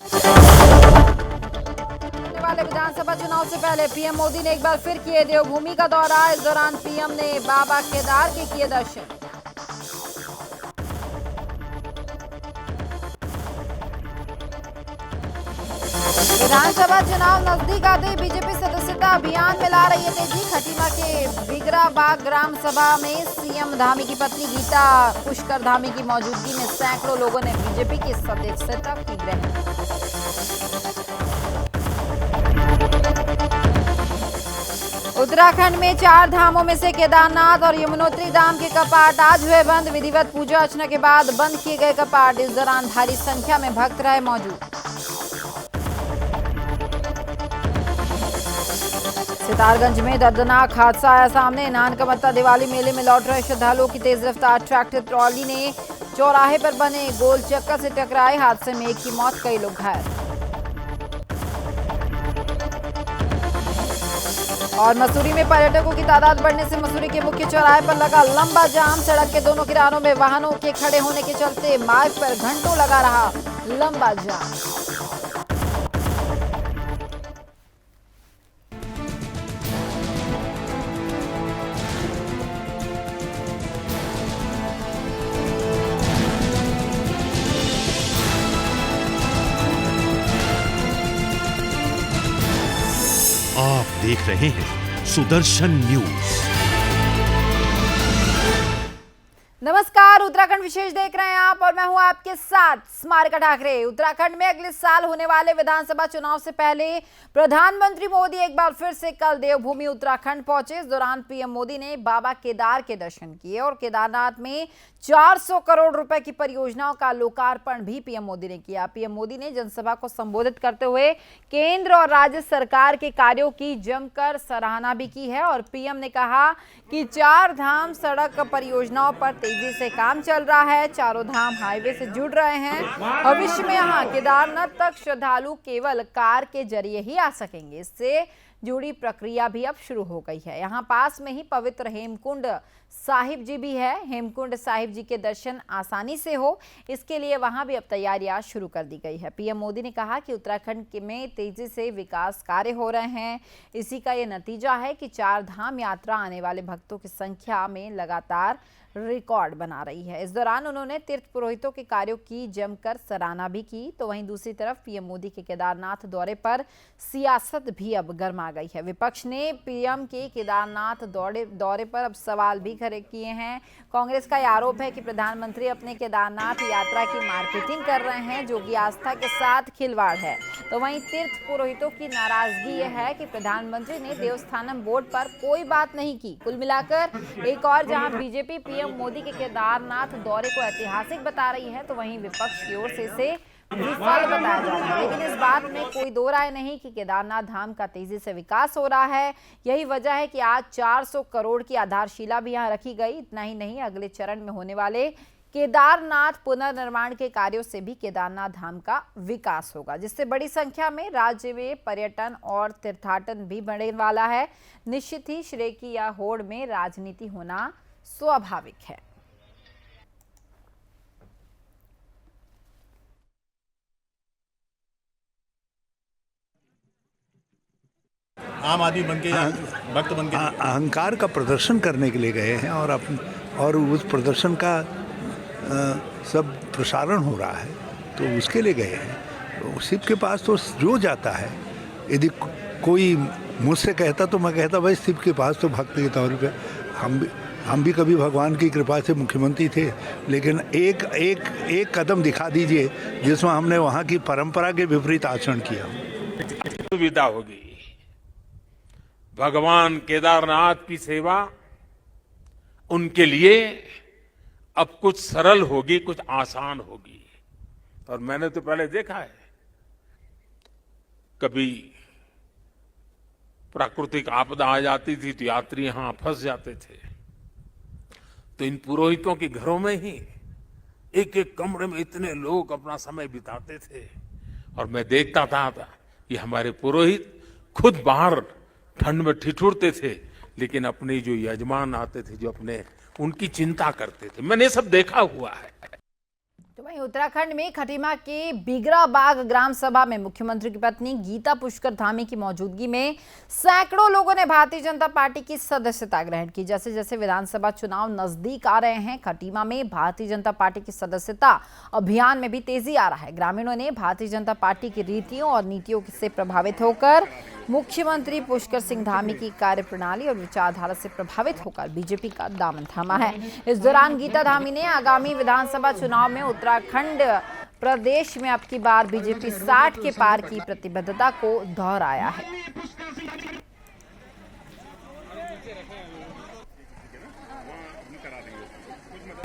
होने वाले विधानसभा चुनाव से पहले पीएम मोदी ने एक बार फिर किए देवभूमि का दौरा। इस दौरान पीएम ने बाबा केदार के किए दर्शन। विधानसभा चुनाव नजदीक आते बीजेपी सदस्यता अभियान में ला रही है तेजी। खटीमा के बिगराबाग ग्राम सभा में सीएम धामी की पत्नी गीता पुष्कर धामी की मौजूदगी में सैकड़ों लोगों ने बीजेपी की सदस्यता की ग्रहण। उत्तराखंड में 4 धामों में से केदारनाथ और यमुनोत्री धाम के कपाट आज हुए बंद। विधिवत पूजा अर्चना के बाद बंद किए गए कपाट। इस दौरान भारी संख्या में भक्त रहे मौजूद। सितारगंज में दर्दनाक हादसा आया सामने। नानकमत्ता दिवाली मेले में लौट रहे श्रद्धालुओं की तेज रफ्तार ट्रैक्टर ट्रॉली ने चौराहे पर बने गोल चक्कर से टकराए। हादसे में एक की मौत, कई लोग घायल। और मसूरी में पर्यटकों की तादाद बढ़ने से मसूरी के मुख्य चौराहे पर लगा लंबा जाम। सड़क के दोनों किनारों में वाहनों के खड़े होने के चलते मार्ग पर घंटों लगा रहा लंबा जाम। आप देख रहे हैं सुदर्शन न्यूज। नमस्कार, उत्तराखंड विशेष देख रहे हैं आप और मैं हूं आपके साथ स्मारिका ठाकरे। उत्तराखंड में अगले साल होने वाले विधानसभा चुनाव से पहले प्रधानमंत्री मोदी एक बार फिर से कल देवभूमि उत्तराखंड पहुंचे। इस दौरान पीएम मोदी ने बाबा केदार के दर्शन किए और केदारनाथ में 400 करोड़ रुपए की परियोजनाओं का लोकार्पण भी पीएम मोदी ने किया। पीएम मोदी ने जनसभा को संबोधित करते हुए केंद्र और राज्य सरकार के कार्यों की जमकर सराहना भी की है और पीएम ने कहा कि 4 धाम सड़क परियोजनाओं पर तेजी से काम चल रहा है। चारों धाम हाईवे से जुड़ रहे हैं। भविष्य में यहाँ केदारनाथ तक श्रद्धालु केवल कार के जरिए ही आ सकेंगे। इससे जुड़ी प्रक्रिया भी अब शुरू हो गई है। यहाँ पास में ही पवित्र हेमकुंड साहिब जी भी है। हेमकुंड साहिब जी के दर्शन आसानी से हो, इसके लिए वहां भी अब तैयारियां शुरू कर दी गई है। पीएम मोदी ने कहा कि उत्तराखंड में तेजी से विकास कार्य हो रहे हैं। इसी का ये नतीजा है कि 4 धाम यात्रा आने वाले भक्तों की संख्या में लगातार रिकॉर्ड बना रही है। इस दौरान उन्होंने तीर्थ पुरोहितों के कार्यों की जमकर सराहना भी की। तो वहीं दूसरी तरफ पीएम मोदी के केदारनाथ दौरे पर सियासत भी अब गर्मा गई है। विपक्ष ने पीएम के केदारनाथ दौरे पर अब सवाल भी खड़े किए हैं। कांग्रेस का आरोप है कि प्रधानमंत्री अपने केदारनाथ यात्रा की मार्केटिंग कर रहे हैं, जो कि आस्था के साथ खिलवाड़ है। तो वहीं तीर्थ पुरोहितों की नाराजगी यह है कि प्रधानमंत्री ने देवस्थानम बोर्ड पर कोई बात नहीं की। कुल मिलाकर एक और जहां बीजेपी पीएम मोदी के केदारनाथ दौरे को ऐतिहासिक बता रही है, तो वहीं विपक्ष की ओर से इसे विफल बताया जा रहा है। लेकिन इस बात में कोई दो राय नहीं कि केदारनाथ धाम का तेजी से विकास हो रहा है। यही वजह है कि आज 400 करोड़ की आधारशिला भी यहां रखी गई। इतना ही नहीं, अगले चरण में होने वाले केदारनाथ पुनर्निर्माण के कार्यों से भी केदारनाथ धाम का विकास होगा, जिससे बड़ी संख्या में राज्य में पर्यटन और तीर्थाटन भी बढ़ने वाला है। निश्चित ही श्रेय की यह होड़ में राजनीति होना स्वाभाविक है। आम आदमी बनके भक्त बनके अहंकार का प्रदर्शन करने के लिए गए हैं और उस प्रदर्शन का सब प्रसारण हो रहा है, तो उसके लिए गए हैं। शिव के पास तो जो जाता है, यदि कोई मुझसे कहता तो मैं कहता भाई शिव के पास तो भक्त के तौर पे हम भी कभी भगवान की कृपा से मुख्यमंत्री थे, लेकिन एक कदम दिखा दीजिए जिसमें हमने वहाँ की परंपरा के विपरीत आचरण किया। सुविधा होगी। भगवान केदारनाथ की सेवा उनके लिए अब कुछ सरल होगी, कुछ आसान होगी। और मैंने तो पहले देखा है, कभी प्राकृतिक आपदा आ जाती थी तो यात्री यहां फंस जाते थे, तो इन पुरोहितों के घरों में ही एक एक कमरे में इतने लोग अपना समय बिताते थे। और मैं देखता था कि हमारे पुरोहित खुद बाहर ठंड में ठिठुरते थे, लेकिन अपने जो यजमान आते थे, जो अपने उनकी चिंता करते थे। मैंने सब देखा हुआ है। तो वहीं उत्तराखंड में खटीमा के बिगरा बाग ग्राम सभा में मुख्यमंत्री की पत्नी गीता पुष्कर धामी की मौजूदगी में सैकड़ों लोगों ने भारतीय जनता पार्टी की सदस्यता ग्रहण की। जैसे जैसे विधानसभा चुनाव नजदीक आ रहे हैं, खटीमा में भारतीय जनता पार्टी की सदस्यता अभियान में भी तेजी आ रहा है। ग्रामीणों ने भारतीय जनता पार्टी की रीतियों और नीतियों से प्रभावित होकर मुख्यमंत्री पुष्कर सिंह धामी की कार्यप्रणाली और विचारधारा से प्रभावित होकर बीजेपी का दामन थामा है। इस दौरान गीता धामी ने आगामी विधानसभा चुनाव में उत्तराखंड प्रदेश में अब की बार बीजेपी 60 के पार की प्रतिबद्धता को दोहराया है।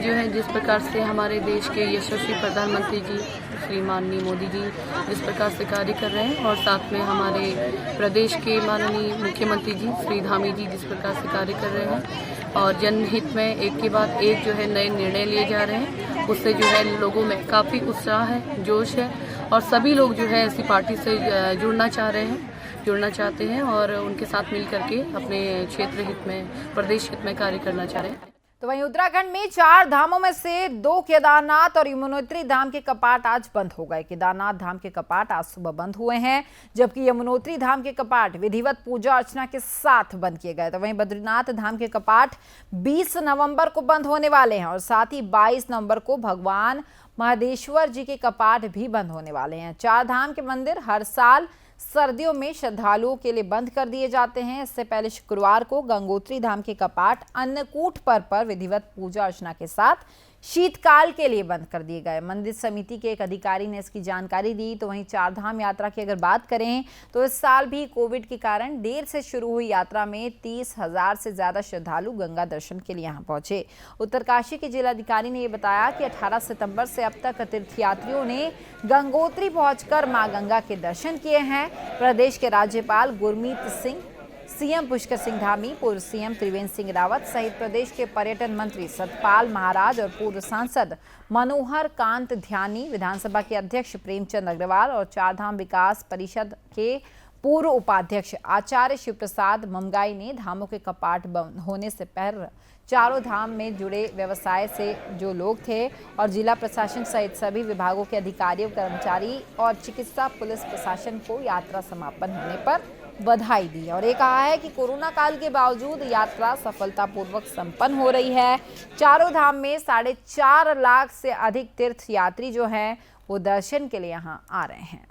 जो है जिस प्रकार से हमारे देश के यशस्वी प्रधानमंत्री जी श्री माननीय मोदी जी जिस प्रकार से कार्य कर रहे हैं और साथ में हमारे प्रदेश के माननीय मुख्यमंत्री जी श्री धामी जी जिस प्रकार से कार्य कर रहे हैं और जनहित में एक के बाद एक जो है नए निर्णय लिए जा रहे हैं, उससे जो है लोगों में काफ़ी उत्साह है, जोश है और सभी लोग जो है ऐसी पार्टी से जुड़ना चाहते हैं और उनके साथ मिल करके अपने क्षेत्र हित में, प्रदेश हित में कार्य करना चाह रहे हैं। तो वहीं उत्तराखंड में 4 धामों में से 2 केदारनाथ और यमुनोत्री धाम के कपाट आज बंद हो गए। केदारनाथ धाम के कपाट आज सुबह बंद हुए हैं, जबकि यमुनोत्री धाम के कपाट विधिवत पूजा अर्चना के साथ बंद किए गए। तो वहीं बद्रीनाथ धाम के कपाट 20 नवंबर को बंद होने वाले हैं और साथ ही 22 नवंबर को भगवान महादेश्वर जी के कपाट भी बंद होने वाले हैं। 4 धाम के मंदिर हर साल सर्दियों में श्रद्धालुओं के लिए बंद कर दिए जाते हैं। इससे पहले शुक्रवार को गंगोत्री धाम के कपाट अन्नकूट पर्व पर विधिवत पूजा अर्चना के साथ शीतकाल के लिए बंद कर दिए गए। मंदिर समिति के एक अधिकारी ने इसकी जानकारी दी। तो वहीं 4 धाम यात्रा की अगर बात करें तो इस साल भी कोविड के कारण देर से शुरू हुई यात्रा में 30,000 से ज्यादा श्रद्धालु गंगा दर्शन के लिए यहां पहुंचे। उत्तरकाशी के जिलाधिकारी ने यह बताया कि 18 सितंबर से अब तक तीर्थयात्रियों ने गंगोत्री पहुंचकर मां गंगा के दर्शन किए हैं। प्रदेश के राज्यपाल गुरमीत सिंह, सीएम पुष्कर सिंह धामी, पूर्व सीएम त्रिवेंद्र सिंह रावत सहित प्रदेश के पर्यटन मंत्री सतपाल महाराज और पूर्व सांसद मनोहर कांत ध्यानी, विधानसभा के अध्यक्ष प्रेमचंद अग्रवाल और 4 धाम विकास परिषद के पूर्व उपाध्यक्ष आचार्य शिव प्रसाद ममगाई ने धामों के कपाट बंद होने से पहले चारों धाम में जुड़े व्यवसाय से जो लोग थे और जिला प्रशासन सहित सभी विभागों के अधिकारियों, कर्मचारी और चिकित्सा पुलिस प्रशासन को यात्रा समापन होने पर बधाई दी और ये कहा है कि कोरोना काल के बावजूद यात्रा सफलतापूर्वक संपन्न हो रही है। चारों धाम में 4.5 लाख से अधिक तीर्थयात्री जो हैं वो दर्शन के लिए यहाँ आ रहे हैं।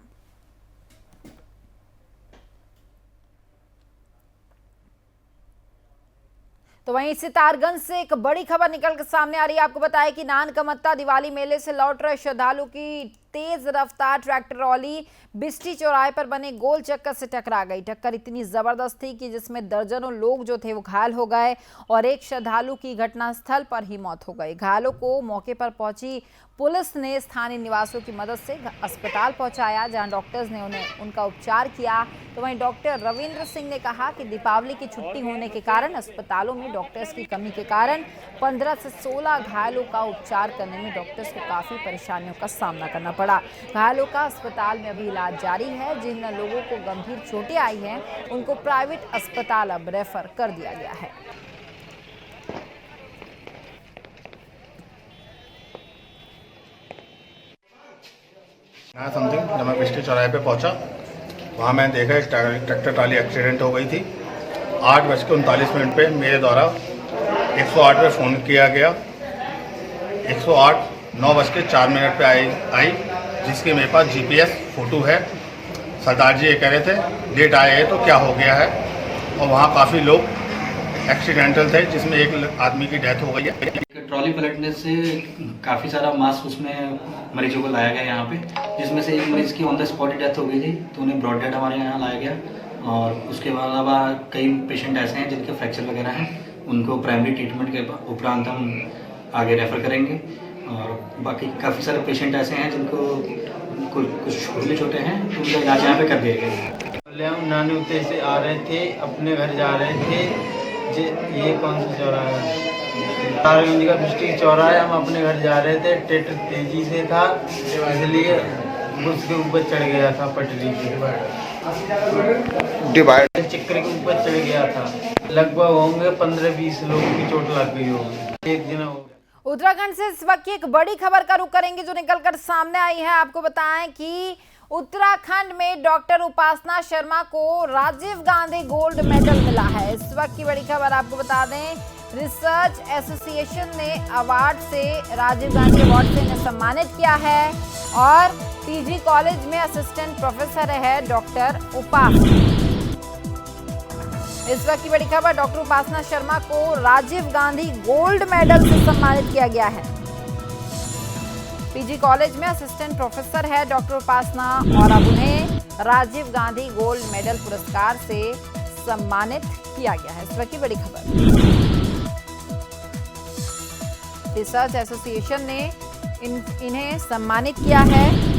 तो वहीं सितारगंज से एक बड़ी खबर निकल कर सामने आ रही है। आपको बताया कि नानकमत्ता दिवाली मेले से लौट रहे श्रद्धालु की तेज रफ्तार ट्रैक्टर ट्रॉली बिस्टी चौराहे पर बने गोल चक्कर से टकरा गई। टक्कर इतनी जबरदस्त थी कि जिसमें दर्जनों लोग जो थे वो घायल हो गए और एक श्रद्धालु की घटनास्थल पर ही मौत हो गई। घायलों को मौके पर पहुंची पुलिस ने स्थानीय निवासियों की मदद से अस्पताल पहुंचाया, जहां डॉक्टर्स ने उनका उपचार किया। तो वहीं डॉक्टर रविंद्र सिंह ने कहा कि दीपावली की छुट्टी होने के कारण अस्पतालों में डॉक्टर्स की कमी के कारण 15 से 16 घायलों का उपचार करने में डॉक्टर्स को काफी परेशानियों का सामना करना पड़ा। घायलों का अस्पताल में अभी इलाज जारी है। जिन लोगों को गंभीर चोटें आई हैं उनको प्राइवेट अस्पताल अब रेफर कर दिया गया है। समथिंग जब मैं बिस्टी चौराहे पे पहुंचा, वहाँ मैंने देखा एक ट्रैक्टर ट्राली एक्सीडेंट हो गई थी। 8:39 पे मेरे द्वारा 108 पे फ़ोन किया गया। 108 9:04 पे आई जिसके मेरे पास जीपीएस फोटो है। सरदार जी ये कह रहे थे लेट आए हैं तो क्या हो गया है, और वहाँ काफ़ी लोग एक्सीडेंटल थे जिसमें एक आदमी की डेथ हो गई है। ट्रॉली पलटने से काफ़ी सारा मास उसमें मरीजों को लाया गया यहाँ पे, जिसमें से एक मरीज़ की ऑन द स्पॉट डेथ हो गई थी, तो उन्हें ब्रॉड डेड हमारे यहाँ लाया गया। और उसके अलावा कई पेशेंट ऐसे हैं जिनके फ्रैक्चर वगैरह हैं, उनको प्राइमरी ट्रीटमेंट के उपरांत हम आगे रेफ़र करेंगे। और बाकी काफ़ी सारे पेशेंट ऐसे हैं जिनको कुछ छोटे छोटे हैं, तो उनका इलाज यहाँ पे कर दिया गया। हम नानूते से आ रहे थे, अपने घर जा रहे थे। ये कौन सा चौराहा है? तारगंज का बिस्टी चौराहा है। हम अपने घर जा रहे थे, ट्रैक्टर तेजी से था इसलिए उसके ऊपर चढ़ गया था, पटरी के डिवाइड चक्कर के ऊपर चढ़ गया था। लगभग होंगे 15-20 लोगों की चोट लग गई होगी। एक दिन हो गया। उत्तराखंड से इस वक्त की एक बड़ी खबर का रुख करेंगे जो निकलकर सामने आई है। आपको बताएं कि उत्तराखंड में डॉक्टर उपासना शर्मा को राजीव गांधी गोल्ड मेडल मिला है। इस वक्त की बड़ी खबर आपको बता दें, रिसर्च एसोसिएशन ने अवार्ड से राजीव गांधी अवार्ड से इन्हें सम्मानित किया है और पीजी कॉलेज में असिस्टेंट प्रोफेसर है डॉक्टर उपासना। इस वक्त की बड़ी खबर, डॉक्टर उपासना शर्मा को राजीव गांधी गोल्ड मेडल से सम्मानित किया गया है। पीजी कॉलेज में असिस्टेंट प्रोफेसर है डॉक्टर उपासना और अब उन्हें राजीव गांधी गोल्ड मेडल पुरस्कार से सम्मानित किया गया है। इस वक्त की बड़ी खबर, रिसर्च एसोसिएशन ने इन्हें सम्मानित किया है।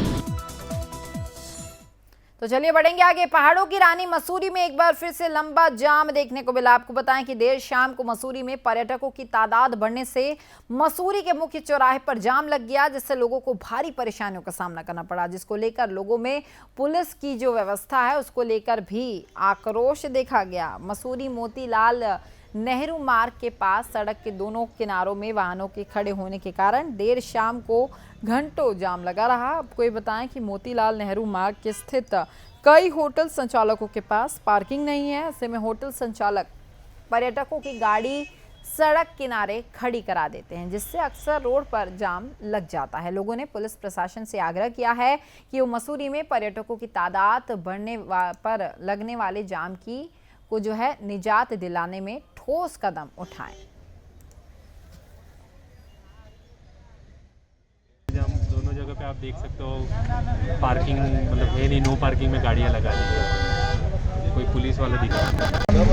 तो चलिए बढ़ेंगे आगे। पहाड़ों की रानी मसूरी में एक बार फिर से लंबा जाम देखने को मिला। आपको बताएं कि देर शाम को मसूरी में पर्यटकों की तादाद बढ़ने से मसूरी के मुख्य चौराहे पर जाम लग गया, जिससे लोगों को भारी परेशानियों का सामना करना पड़ा, जिसको लेकर लोगों में पुलिस की जो व्यवस्था है उसको लेकर भी आक्रोश देखा गया। मसूरी मोतीलाल नेहरू मार्ग के पास सड़क के दोनों किनारों में वाहनों के खड़े होने के कारण देर शाम को घंटों जाम लगा रहा। आपको ये बताएं कि मोतीलाल नेहरू मार्ग के स्थित कई होटल संचालकों के पास पार्किंग नहीं है। ऐसे में होटल संचालक पर्यटकों की गाड़ी सड़क किनारे खड़ी करा देते हैं, जिससे अक्सर रोड पर जाम लग जाता है। लोगों ने पुलिस प्रशासन से आग्रह किया है कि वो मसूरी में पर्यटकों की तादाद बढ़ने पर लगने वाले जाम की को जो है निजात दिलाने में ठोस कदम उठाएं। दोनों जगह पे आप देख सकते हो पार्किंग मतलब है नहीं, नो पार्किंग में गाड़ियां लगा दी है, कोई पुलिस वाला दिखा।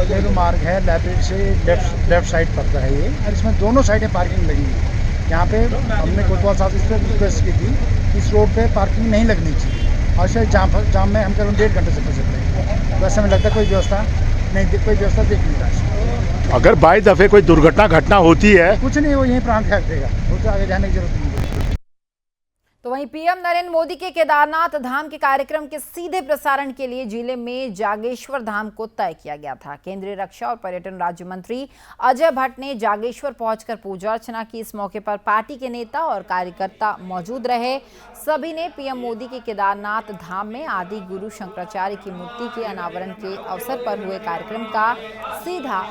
नेहरू मार्ग है, लाइब्रेरी से लेफ्ट साइड पड़ता है ये, और इसमें दोनों साइडें पार्किंग लगी है। यहाँ पे हमने कोतवाल साहब इस पर रिक्वेस्ट की थी कि इस रोड पे पार्किंग नहीं लगनी चाहिए और शायद जाम में हम करीब 1.5 घंटे से फंसे रहे। वैसे हमें लगता है कोई व्यवस्था देख नहीं रहा। अगर बाई दफे कोई दुर्घटना घटना होती है, कुछ नहीं, वो यहीं प्राण त्याग देगा, उससे आगे जाने की जरूरत नहीं है। तो वहीं पीएम नरेंद्र मोदी के केदारनाथ धाम के कार्यक्रम के सीधे प्रसारण के लिए जिले में जागेश्वर धाम को तय किया गया था। केंद्रीय रक्षा और पर्यटन राज्य मंत्री अजय भट्ट ने जागेश्वर पहुंचकर पूजा अर्चना की। इस मौके पर पार्टी के नेता और कार्यकर्ता मौजूद रहे। सभी ने पीएम मोदी के केदारनाथ धाम में आदि गुरु शंकराचार्य की मूर्ति के अनावरण के अवसर पर हुए कार्यक्रम का सीधा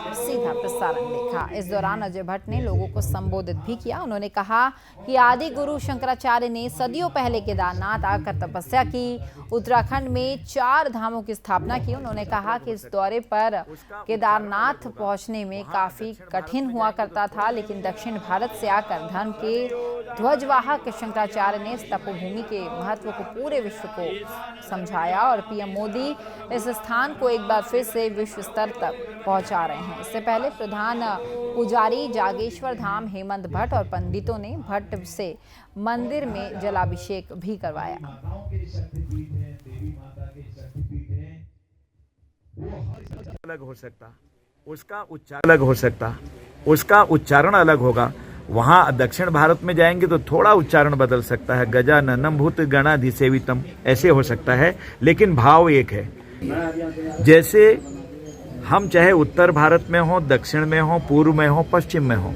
प्रसारण देखा। इस दौरान अजय भट्ट ने लोगों को संबोधित भी किया। उन्होंने कहा कि आदि गुरु शंकराचार्य ने सदियों पहले केदारनाथ आकर तपस्या की, उत्तराखंड में 4 धामों की स्थापना की। उन्होंने कहा कि इस दौरे पर केदारनाथ पहुंचने में काफी कठिन हुआ करता था, लेकिन दक्षिण भारत से आकर धर्म के ध्वजवाहक शंकराचार्य ने इस तपोभूमि के महत्व को पूरे विश्व को समझाया और पीएम मोदी इस स्थान को एक बार फिर से विश्व स्तर तक पहुंचा रहे हैं। इससे पहले प्रधान पुजारी जागेश्वर धाम हेमंत भट्ट और पंडितों ने भट्ट से मंदिर में जलाभिषेक भी करवाया। अलग हो सकता, उसका उच्चारण अलग हो सकता, उसका उच्चारण अलग होगा। वहां दक्षिण भारत में जाएंगे तो थोड़ा उच्चारण बदल सकता है, गजाननम भूत गणाधिसेवितम ऐसे हो सकता है, लेकिन भाव एक है। जैसे हम चाहे उत्तर भारत में हो, दक्षिण में हो, पूर्व में हो, पश्चिम में हो,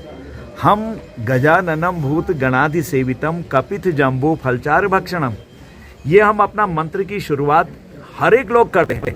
हम गजाननम भूत गणाधिसेवितम कपित जम्बू फलचार भक्षणम, ये हम अपना मंत्र की शुरुआत हर एक लोग करते हैं।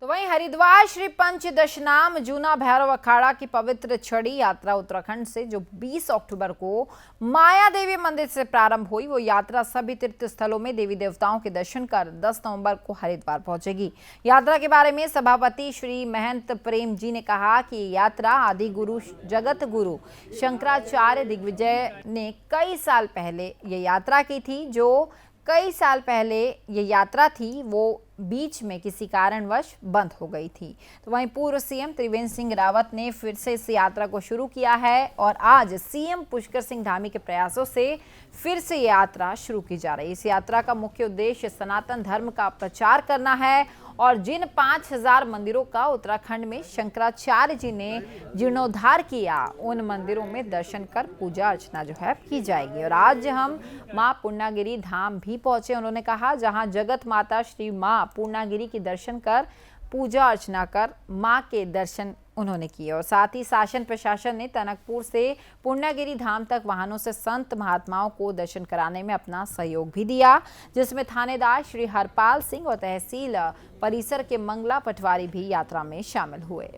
तो वहीं हरिद्वार श्री पंचदशनाम जूना भैरव अखाड़ा की पवित्र छड़ी यात्रा उत्तराखंड से जो 20 अक्टूबर को माया देवी मंदिर से प्रारंभ हुई, वो यात्रा सभी तीर्थ स्थलों में देवी देवताओं के दर्शन कर 10 नवंबर को हरिद्वार पहुंचेगी। यात्रा के बारे में सभापति श्री महंत प्रेम जी ने कहा कि यात्रा आदि गुरु जगत गुरु शंकराचार्य दिग्विजय ने कई साल पहले ये यात्रा की थी। जो कई साल पहले ये यात्रा थी वो बीच में किसी कारणवश बंद हो गई थी। तो वहीं पूर्व सीएम त्रिवेंद्र सिंह रावत ने फिर से इस यात्रा को शुरू किया है और आज सीएम पुष्कर सिंह धामी के प्रयासों से फिर से यात्रा शुरू की जा रही है। इस यात्रा का मुख्य उद्देश्य सनातन धर्म का प्रचार करना है और जिन 5000 मंदिरों का उत्तराखंड में शंकराचार्य जी ने जीर्णोद्धार किया, उन मंदिरों में दर्शन कर पूजा अर्चना जो है की जाएगी। और आज हम मां पूर्णागिरी धाम भी पहुंचे। उन्होंने कहा जहां जगत माता श्री मां पूर्णागिरी के दर्शन कर पूजा अर्चना कर मां के दर्शन उन्होंने की और साथ ही शासन प्रशासन ने टनकपुर से पूर्णागिरी धाम तक वाहनों से संत महात्माओं को दर्शन कराने में अपना सहयोग भी दिया, जिसमें थानेदार श्री हरपाल सिंह और तहसील परिसर के मंगला पटवारी भी यात्रा में शामिल हुए।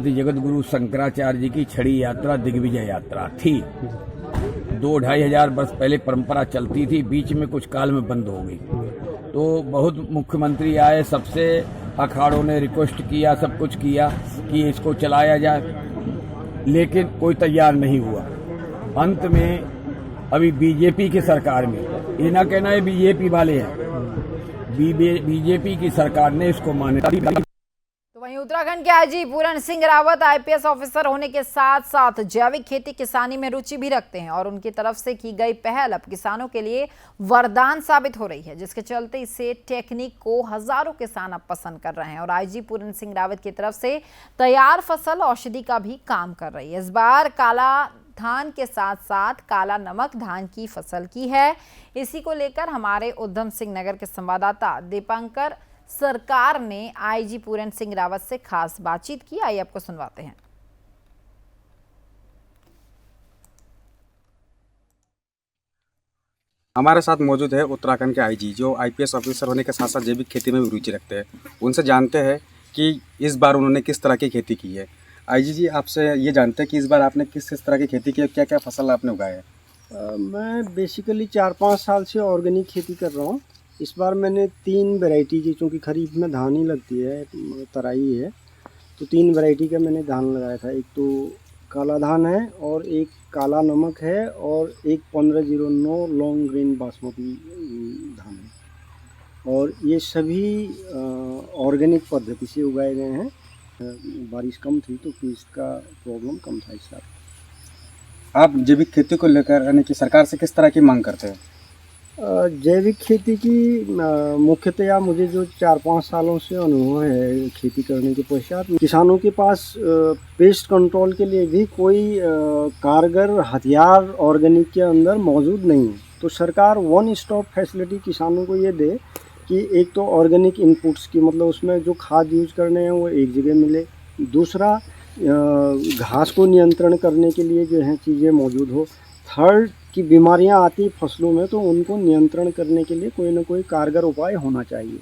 जगत गुरु शंकराचार्य जी की छड़ी यात्रा दिग्विजय यात्रा थी। 2-2.5 हजार वर्ष पहले परंपरा चलती थी, बीच में कुछ काल में बंद हो गई। तो बहुत मुख्यमंत्री आए, सबसे अखाड़ों ने रिक्वेस्ट किया, सब कुछ किया कि इसको चलाया जाए, लेकिन कोई तैयार नहीं हुआ। अंत में अभी बीजेपी की सरकार में, ये ना कहना है बीजेपी वाले हैं, बीजेपी की सरकार ने इसको मान्यता दी। तो वहीं उत्तराखंड के IG Puran Singh Rawat IPS officer होने के साथ साथ जैविक खेती किसानी में रुचि भी रखते हैं और उनकी तरफ से की गई पहल अब किसानों के लिए वरदान साबित हो रही है, जिसके चलते इसे टेक्निक को हजारों किसान अब पसंद कर रहे हैं और आईजी पूरन सिंह रावत की तरफ से तैयार फसल औषधि का भी काम कर रही है। इस बार काला धान के साथ साथ काला नमक धान की फसल की है। इसी को लेकर हमारे उधम सिंह नगर के संवाददाता दीपंकर सरकार ने आईजी पूरन सिंह रावत से खास बातचीत की। आइए आपको सुनवाते हैं। हमारे साथ मौजूद है उत्तराखंड के आईजी, जो आईपीएस ऑफिसर होने के साथ साथ जैविक खेती में भी रुचि रखते हैं। उनसे जानते हैं कि इस बार उन्होंने किस तरह की खेती की है। आईजी जी, आपसे ये जानते हैं कि इस बार आपने किस तरह की खेती की है, क्या क्या फसल आपने उगाया है? मैं बेसिकली 4-5 साल से ऑर्गेनिक खेती कर रहा हूँ। इस बार मैंने 3 वैरायटी की, चूँकि खरीफ में धान ही लगती है, तराई है, तो 3 वैरायटी का मैंने धान लगाया था। एक तो काला धान है और एक काला नमक है और एक 1509 लॉन्ग ग्रेन बासमती धान है। और ये सभी ऑर्गेनिक पद्धति से उगाए गए हैं। बारिश कम थी तो फिर इसका प्रॉब्लम कम था इस साल। आप जैविक खेती को लेकर यानी कि सरकार से किस तरह की मांग करते हैं? जैविक खेती की मुख्यतया मुझे जो 4-5 सालों से अनुभव है खेती करने के पश्चात, किसानों के पास पेस्ट कंट्रोल के लिए भी कोई कारगर हथियार ऑर्गेनिक के अंदर मौजूद नहीं है। तो सरकार वन स्टॉप फैसिलिटी किसानों को ये दे कि एक तो ऑर्गेनिक इनपुट्स की, मतलब उसमें जो खाद यूज करने हैं वो एक जगह मिले। दूसरा, घास को नियंत्रण करने के लिए जो है चीज़ें मौजूद हो। थर्ड, कि बीमारियां आती फसलों में तो उनको नियंत्रण करने के लिए कोई ना कोई कारगर उपाय होना चाहिए।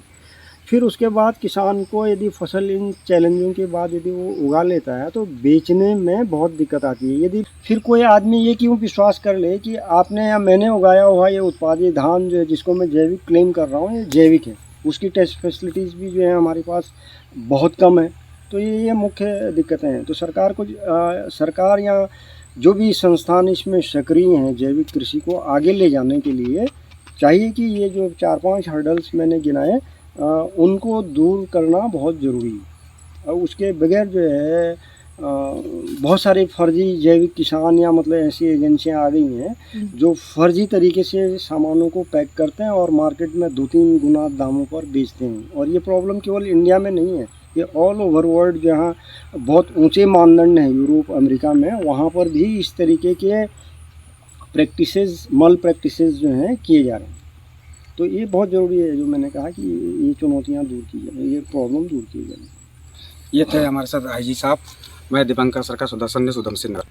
फिर उसके बाद किसान को यदि फसल इन चैलेंजों के बाद यदि वो उगा लेता है तो बेचने में बहुत दिक्कत आती है। यदि फिर कोई आदमी ये क्यों विश्वास कर ले कि आपने या मैंने उगाया हुआ ये उत्पादित धान जो है, जिसको मैं जैविक क्लेम कर रहा हूँ, ये जैविक है, उसकी टेस्ट फैसिलिटीज़ भी जो है हमारे पास बहुत कम है। तो ये मुख्य दिक्कतें हैं। तो सरकार या जो भी संस्थान इसमें सक्रिय हैं जैविक कृषि को आगे ले जाने के लिए चाहिए कि ये जो 4-5 हर्डल्स मैंने गिनाए उनको दूर करना बहुत ज़रूरी है। और उसके बगैर जो है बहुत सारे फर्जी जैविक किसान या मतलब ऐसी एजेंसियां आ गई हैं जो फर्जी तरीके से सामानों को पैक करते हैं और मार्केट में 2-3 गुना दामों पर बेचते हैं। और ये प्रॉब्लम केवल इंडिया में नहीं है, ये ऑल ओवर वर्ल्ड जहाँ बहुत ऊंचे मानदंड हैं यूरोप अमेरिका में, वहाँ पर भी इस तरीके के प्रैक्टिसेस, मल प्रैक्टिसेस जो हैं किए जा रहे हैं। तो ये बहुत ज़रूरी है, जो मैंने कहा कि ये चुनौतियाँ दूर की जाए, ये प्रॉब्लम दूर की जाए। ये थे हमारे साथ आईजी साहब। मैं दीपंकर सरकार, सुदर्शन उधम सिंह।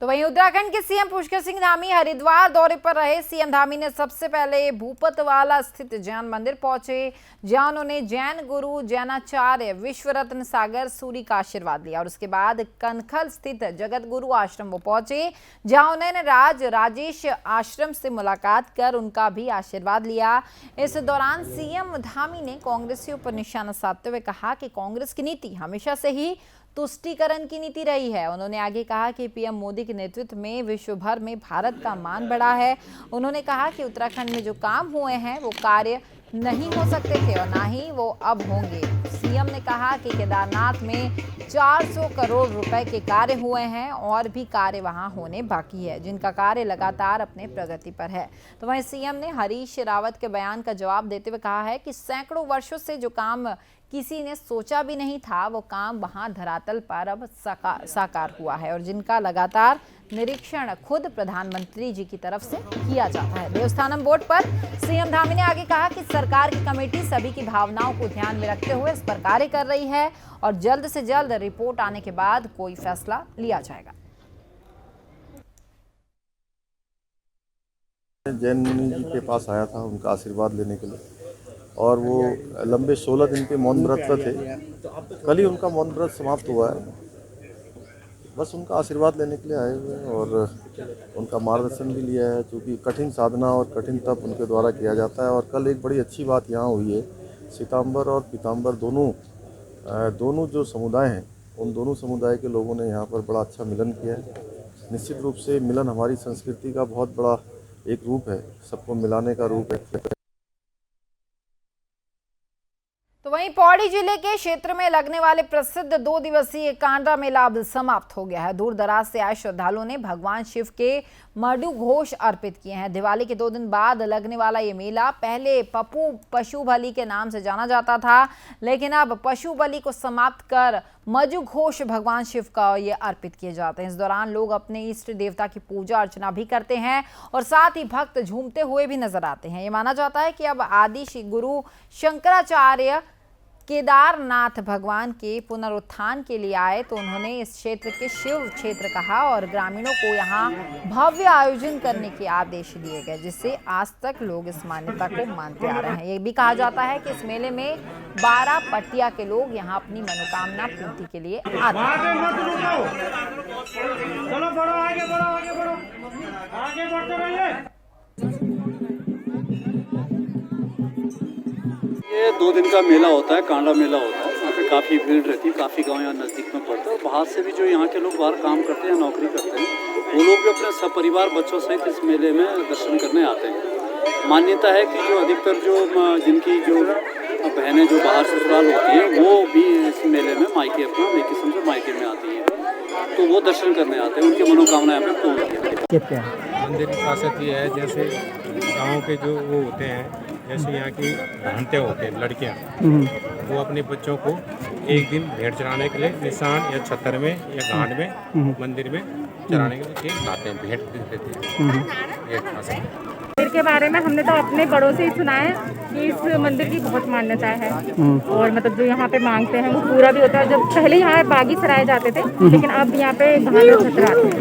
तो वहीं उत्तराखंड के सीएम पुष्कर सिंह धामी हरिद्वार दौरे पर रहे। सीएम धामी ने सबसे पहले भूपतवाला स्थित जैन मंदिर पहुंचे, जहां उन्होंने जैन गुरु जैनाचार्य विश्व रत्न सागर सूरी का आशीर्वाद लिया और उसके बाद कनखल स्थित जगत गुरु आश्रम वो पहुंचे, जहां उन्होंने राजेश आश्रम से मुलाकात कर उनका भी आशीर्वाद लिया। इस दौरान सीएम धामी ने कांग्रेसियों पर निशाना साधते हुए कहा कि कांग्रेस की नीति हमेशा से ही तुष्टीकरण की नीति रही है। उन्होंने आगे कहा कि पीएम मोदी के नेतृत्व में विश्व भर में भारत का मान बढ़ा है। उन्होंने कहा कि उत्तराखंड में जो काम हुए हैं वो कार्य नहीं हो सकते थे और ना ही वो अब होंगे। सीएम ने कहा कि केदारनाथ में 400 करोड़ रुपए के कार्य हुए हैं और भी कार्य वहां होने बाकी है, जिनका कार्य लगातार अपने प्रगति पर है। तो वहीं सीएम ने हरीश रावत के बयान का जवाब देते हुए कहा है कि सैकड़ों वर्षों से जो काम किसी ने सोचा भी नहीं था वो काम वहां धरातल पर अब साकार हुआ है और जिनका लगातार निरीक्षण खुद प्रधानमंत्री जी की तरफ से किया जाता है। देवस्थानम बोर्ड पर सीएम धामी ने आगे कहा कि सरकार की कमेटी सभी की भावनाओं को ध्यान में रखते हुए इस पर कार्य कर रही है और जल्द से जल्द रिपोर्ट आने के बाद कोई फैसला लिया जाएगा। जैन मुनि जी के पास आया था उनका आशीर्वाद लेने के लिए, और वो लंबे 16 दिन के मौन व्रत पर थे। कल ही उनका मौन व्रत समाप्त हुआ है। बस उनका आशीर्वाद लेने के लिए आए हुए हैं और उनका मार्गदर्शन भी लिया है, क्योंकि कठिन साधना और कठिन तप उनके द्वारा किया जाता है। और कल एक बड़ी अच्छी बात यहाँ हुई है, श्वेतांबर और पीतांबर दोनों जो समुदाय हैं, उन दोनों समुदाय के लोगों ने यहाँ पर बड़ा अच्छा मिलन किया है। निश्चित रूप से मिलन हमारी संस्कृति का बहुत बड़ा एक रूप है, सबको मिलाने का रूप है। तो वहीं पौड़ी जिले के क्षेत्र में लगने वाले प्रसिद्ध 2 दिवसीय कांडा मेला अब समाप्त हो गया है। दूर दराज से आए श्रद्धालुओं ने भगवान शिव के मधु घोष अर्पित किए हैं। दिवाली के 2 दिन बाद लगने वाला ये मेला पहले पशु बलि के नाम से जाना जाता था, लेकिन अब पशु बलि को समाप्त कर मधु घोष भगवान शिव का ये अर्पित किए जाते हैं। इस दौरान लोग अपने इष्ट देवता की पूजा अर्चना भी करते हैं और साथ ही भक्त झूमते हुए भी नजर आते हैं। ये माना जाता है कि अब आदि गुरु शंकराचार्य केदारनाथ भगवान के पुनरुत्थान के लिए आए तो उन्होंने इस क्षेत्र के शिव क्षेत्र कहा और ग्रामीणों को यहाँ भव्य आयोजन करने के आदेश दिए गए, जिससे आज तक लोग इस मान्यता को मानते आ रहे हैं। ये भी कहा जाता है कि इस मेले में 12 पटिया के लोग यहाँ अपनी मनोकामना पूर्ति के लिए आते हैं। ये 2 दिन का मेला होता है, कांडा मेला होता है। यहाँ पे काफ़ी भीड़ रहती है, काफ़ी गांव यहाँ नज़दीक में पड़ता है और बाहर से भी जो यहाँ के लोग बाहर काम करते हैं, नौकरी करते हैं, वो लोग भी अपने सपरिवार बच्चों सहित इस मेले में दर्शन करने आते हैं। मान्यता है कि जो अधिकतर जिनकी जो बहनें जो बाहर ससुराल होती हैं, वो भी इस मेले में मायके अपना एक किस्म से मायके में आती हैं, तो वो दर्शन करने आते हैं, उनकी मनोकामना यहाँ पे पूर्ण होती है। मंदिर की खासियत ये है, जैसे गाँव के जो वो होते हैं, जैसे यहाँ की बहनतें होते हैं, लड़कियाँ, वो अपने बच्चों को एक दिन भेंट चढ़ाने के लिए निशान या छतर में या घाट में मंदिर में चढ़ाने के लिए एक लाते हैं, भेंट देते हैं। एक खासियत मंदिर के बारे में हमने तो अपने बड़ों से ही सुना है कि इस मंदिर की बहुत मान्यता है और मतलब जो यहाँ पे मांगते हैं वो पूरा भी होता है। जब पहले यहाँ बागी सराए जाते थे, लेकिन अब यहाँ पे घाट छतर आते हैं।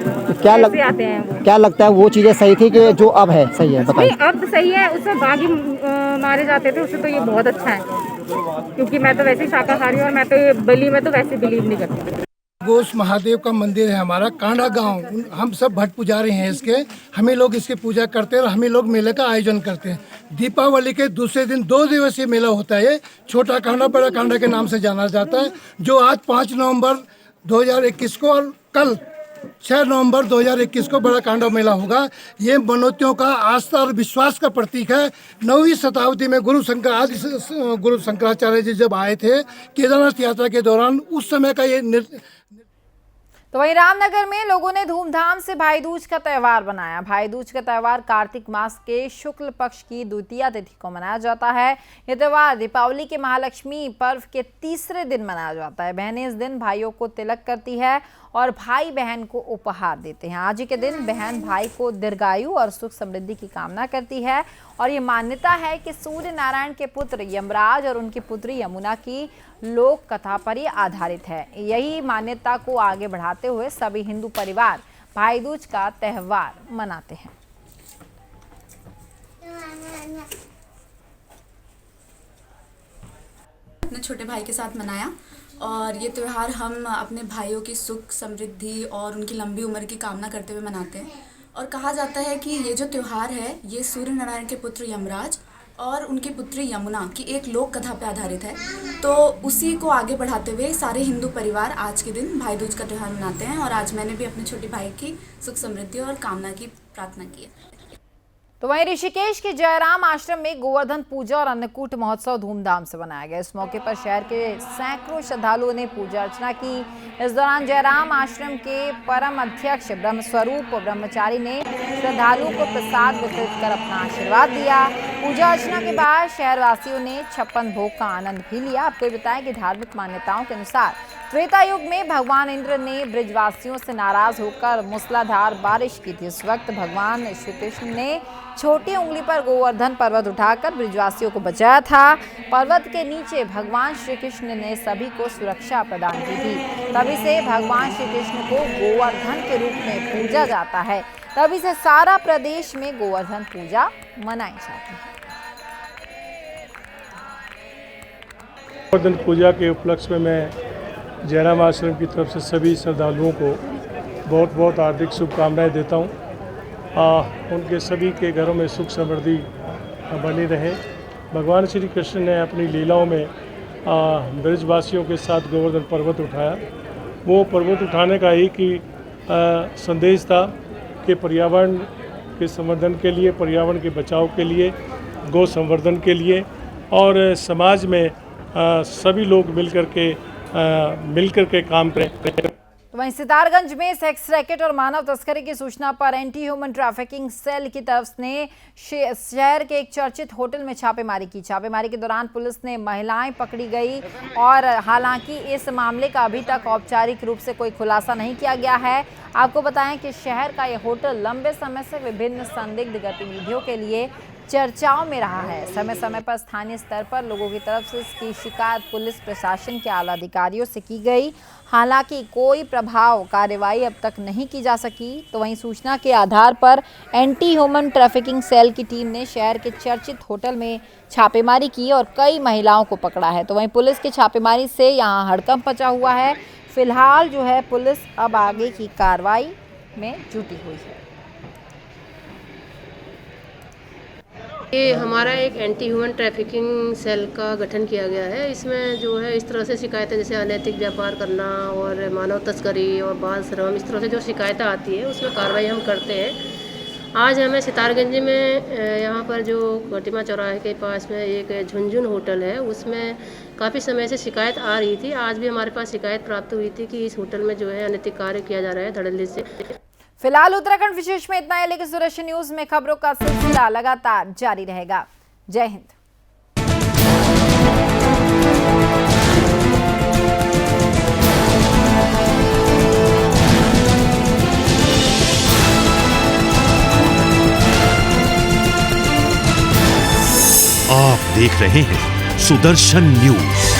तो क्या लगता है वो चीजें सही थी कि जो अब है सही है? बताइए। अब सही है, उससे बागी मारे जाते थे, उससे तो ये बहुत अच्छा है, क्योंकि मैं तो वैसे ही शाकाहारी हूँ और मैं तो ये बलि में तो वैसे बिलीव नहीं करती। गोश महादेव का मंदिर है हमारा कांडा गांव। हम सब भट्ट पुजारी हैं इसके, हमें लोग इसकी पूजा करते हैं और हमें लोग मेले का आयोजन करते हैं। दीपावली के दूसरे दिन 2 दिवसीय मेला होता है। छोटा कांडा बड़ा कांडा के नाम से जाना जाता है, जो आज 5 नवंबर 2021 को और कल 6 नवंबर 2021 को बड़ा कांडा मेला होगा। ये मनोतियों का आस्था और विश्वास का प्रतीक है। 9वीं शताब्दी में गुरु शंकराचार्य जी जब आए थे केदारनाथ यात्रा के दौरान, उस समय का ये तो वहीं रामनगर में लोगों ने धूमधाम से भाई दूज का त्यौहार मनाया। भाई दूज का त्यौहार कार्तिक मास के शुक्ल पक्ष की द्वितीया तिथि को मनाया जाता है। यह त्यौहार दीपावली के महालक्ष्मी पर्व के तीसरे दिन मनाया जाता है। बहनें इस दिन भाइयों को तिलक करती है और भाई बहन को उपहार देते हैं। आज ही के दिन बहन भाई को दीर्घायु और सुख समृद्धि की कामना करती है और ये मान्यता है कि सूर्य नारायण के पुत्र यमराज और उनकी पुत्री यमुना की लोक कथा पर ही आधारित है। यही मान्यता को आगे बढ़ाते हुए सभी हिंदू परिवार भाई दूज का त्यौहार मनाते हैं। अपने छोटे भाई के साथ मनाया और ये त्यौहार हम अपने भाइयों की सुख समृद्धि और उनकी लंबी उम्र की कामना करते हुए मनाते हैं। और कहा जाता है कि ये जो त्यौहार है ये सूर्य नारायण के पुत्र यमराज और उनकी पुत्री यमुना की एक लोक कथा पर आधारित है। तो उसी को आगे बढ़ाते हुए सारे हिंदू परिवार आज के दिन भाई दूज का त्यौहार मनाते हैं और आज मैंने भी अपने छोटे भाई की सुख समृद्धि और कामना की प्रार्थना की है। तो वहीं ऋषिकेश के जयराम आश्रम में गोवर्धन पूजा और अन्नकूट महोत्सव धूमधाम से मनाया गया। इस मौके पर शहर के सैकड़ों श्रद्धालुओं ने पूजा अर्चना की। इस दौरान जयराम आश्रम के परम अध्यक्ष ब्रह्मस्वरूप ब्रह्मचारी ने श्रद्धालुओं को प्रसाद वितरित कर अपना आशीर्वाद दिया। पूजा अर्चना के बाद शहरवासियों ने 56 भोग का आनंद भी लिया। आपको बताएं कि धार्मिक मान्यताओं के अनुसार त्रेता युग में भगवान इंद्र ने ब्रजवासियों से नाराज होकर मूसलाधार बारिश की थी। उस वक्त भगवान श्री कृष्ण ने छोटी उंगली पर गोवर्धन पर्वत उठाकर ब्रजवासियों को बचाया था। पर्वत के नीचे भगवान श्री कृष्ण ने सभी को सुरक्षा प्रदान की थी। तभी से भगवान श्री कृष्ण को गोवर्धन के रूप में पूजा जाता है। तभी से सारा प्रदेश में गोवर्धन पूजा मनाई जाती है। गोवर्धन पूजा के उपलक्ष्य में मैं जयराम आश्रम की तरफ से सभी श्रद्धालुओं को बहुत बहुत हार्दिक शुभकामनाएं देता हूं। उनके सभी के घरों में सुख समृद्धि बनी रहे। भगवान श्री कृष्ण ने अपनी लीलाओं में ब्रजवासियों के साथ गोवर्धन पर्वत उठाया। वो पर्वत उठाने का एक ही संदेश था कि पर्यावरण के संवर्धन के लिए, पर्यावरण के बचाव के लिए, गौ संवर्धन के लिए और समाज में सभी लोग मिलकर के काम करें। वहीं सितारगंज में सेक्स रैकेट और मानव तस्करी की सूचना पर एंटी ह्यूमन ट्रैफिकिंग सेल की तरफ ने शहर के एक चर्चित होटल में छापेमारी की। छापेमारी के दौरान पुलिस ने महिलाएं पकड़ी गई और हालांकि इस मामले का अभी तक औपचारिक रूप से कोई खुलासा नहीं किया गया है। आपको बताएं कि शहर का यह होटल लंबे समय से विभिन्न संदिग्ध गतिविधियों के लिए चर्चाओं में रहा है। समय समय पर स्थानीय स्तर पर लोगों की तरफ से इसकी शिकायत पुलिस प्रशासन के आला अधिकारियों से की गई। हालांकि कोई प्रभाव कार्रवाई अब तक नहीं की जा सकी। तो वहीं सूचना के आधार पर एंटी ह्यूमन ट्रैफिकिंग सेल की टीम ने शहर के चर्चित होटल में छापेमारी की और कई महिलाओं को पकड़ा है। तो वहीं पुलिस की छापेमारी से यहां हड़कंप मचा हुआ है। फिलहाल जो है पुलिस अब आगे की कार्रवाई में जुटी हुई है। ये हमारा एक एंटी ह्यूमन ट्रैफिकिंग सेल का गठन किया गया है। इसमें जो है इस तरह से शिकायतें जैसे अनैतिक व्यापार करना और मानव तस्करी और बाल श्रम, इस तरह से जो शिकायतें आती है उसमें कार्रवाई हम करते हैं। आज हमें सितारगंज में यहाँ पर जो कटिमा चौराहे के पास में एक झुनझुन होटल है, उसमें काफ़ी समय से शिकायत आ रही थी। आज भी हमारे पास शिकायत प्राप्त हुई थी कि इस होटल में जो है अनैतिक कार्य किया जा रहा है धड़ल्ले से। फिलहाल उत्तराखंड विशेष में इतना है, लेकिन सुदर्शन न्यूज में खबरों का सिलसिला लगातार जारी रहेगा। जय हिंद। आप देख रहे हैं सुदर्शन न्यूज।